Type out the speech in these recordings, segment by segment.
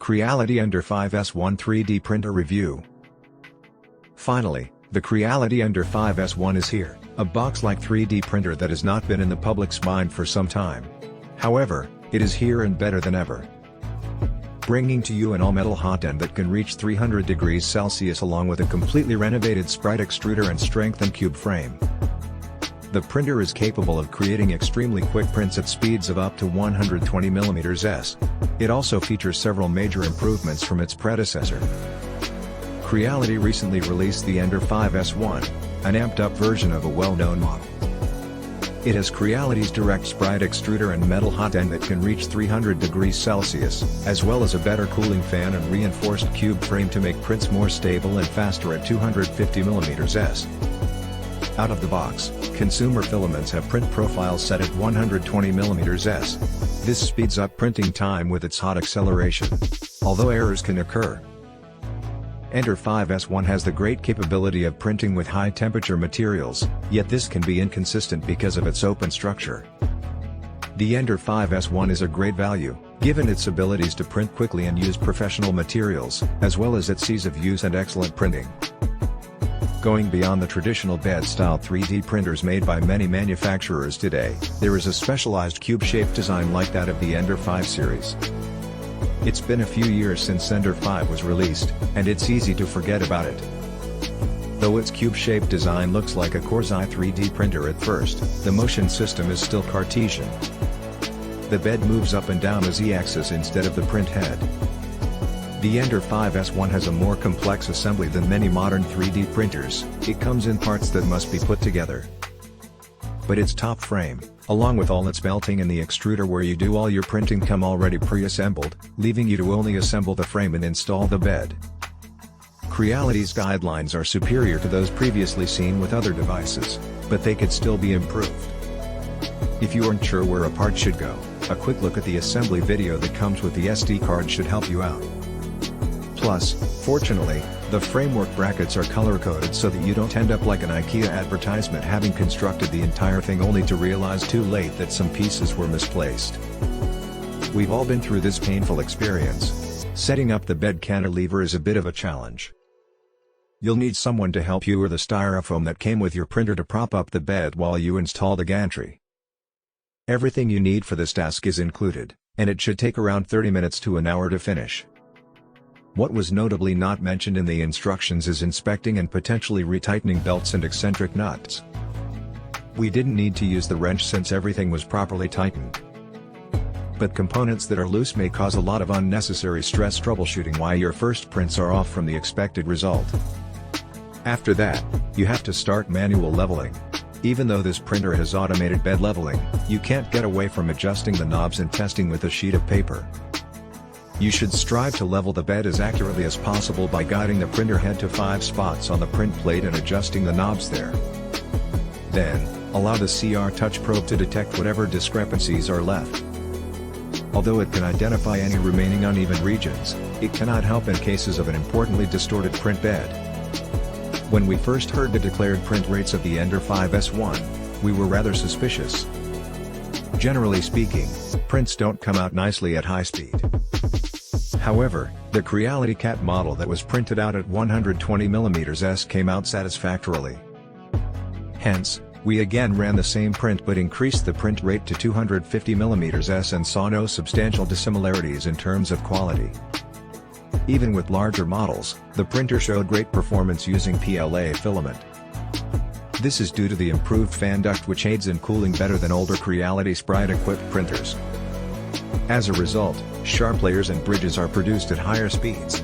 Creality Ender-5 S1 3D Printer Review. Finally, the Creality Ender-5 S1 is here, a box-like 3D printer that has not been in the public's mind for some time. However, it is here and better than ever. Bringing to you an all-metal hot end that can reach 300 degrees Celsius along with a completely renovated sprite extruder and strengthened cube frame. The printer is capable of creating extremely quick prints at speeds of up to 120mm. It also features several major improvements from its predecessor. Creality recently released the Ender-5 S1, an amped-up version of a well-known model. It has Creality's direct sprite extruder and metal hot end that can reach 300 degrees Celsius, as well as a better cooling fan and reinforced cube frame to make prints more stable and faster at 250mm. Out of the box, consumer filaments have print profiles set at 120mm. This speeds up printing time with its hot acceleration, although errors can occur. Ender-5 S1 has the great capability of printing with high-temperature materials, yet this can be inconsistent because of its open structure. The Ender-5 S1 is a great value, given its abilities to print quickly and use professional materials, as well as its ease of use and excellent printing. Going beyond the traditional bed-style 3D printers made by many manufacturers today, there is a specialized cube-shaped design like that of the Ender-5 series. It's been a few years since Ender-5 was released, and it's easy to forget about it. Though its cube-shaped design looks like a Corsair 3D printer at first, the motion system is still Cartesian. The bed moves up and down a Z-axis instead of the print head. The Ender-5 S1 has a more complex assembly than many modern 3D printers. It comes in parts that must be put together. But its top frame, along with all its melting and the extruder where you do all your printing, come already pre-assembled, leaving you to only assemble the frame and install the bed. Creality's guidelines are superior to those previously seen with other devices, but they could still be improved. If you aren't sure where a part should go, a quick look at the assembly video that comes with the SD card should help you out. Plus, fortunately, the framework brackets are color-coded so that you don't end up like an IKEA advertisement having constructed the entire thing only to realize too late that some pieces were misplaced. We've all been through this painful experience. Setting up the bed cantilever is a bit of a challenge. You'll need someone to help you or the styrofoam that came with your printer to prop up the bed while you install the gantry. Everything you need for this task is included, and it should take around 30 minutes to an hour to finish. What was notably not mentioned in the instructions is inspecting and potentially retightening belts and eccentric nuts. We didn't need to use the wrench since everything was properly tightened. But components that are loose may cause a lot of unnecessary stress troubleshooting while your first prints are off from the expected result. After that, you have to start manual leveling. Even though this printer has automated bed leveling, you can't get away from adjusting the knobs and testing with a sheet of paper. You should strive to level the bed as accurately as possible by guiding the printer head to 5 spots on the print plate and adjusting the knobs there. Then, allow the CR Touch probe to detect whatever discrepancies are left. Although it can identify any remaining uneven regions, it cannot help in cases of an importantly distorted print bed. When we first heard the declared print rates of the Ender-5 S1, we were rather suspicious. Generally speaking, prints don't come out nicely at high speed. However, the Creality Cat model that was printed out at 120mm came out satisfactorily. Hence, we again ran the same print but increased the print rate to 250mm and saw no substantial dissimilarities in terms of quality. Even with larger models, the printer showed great performance using PLA filament. This is due to the improved fan duct which aids in cooling better than older Creality Sprite-equipped printers. As a result, sharp layers and bridges are produced at higher speeds.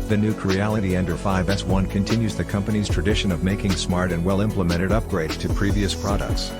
The new Creality Ender-5 S1 continues the company's tradition of making smart and well-implemented upgrades to previous products.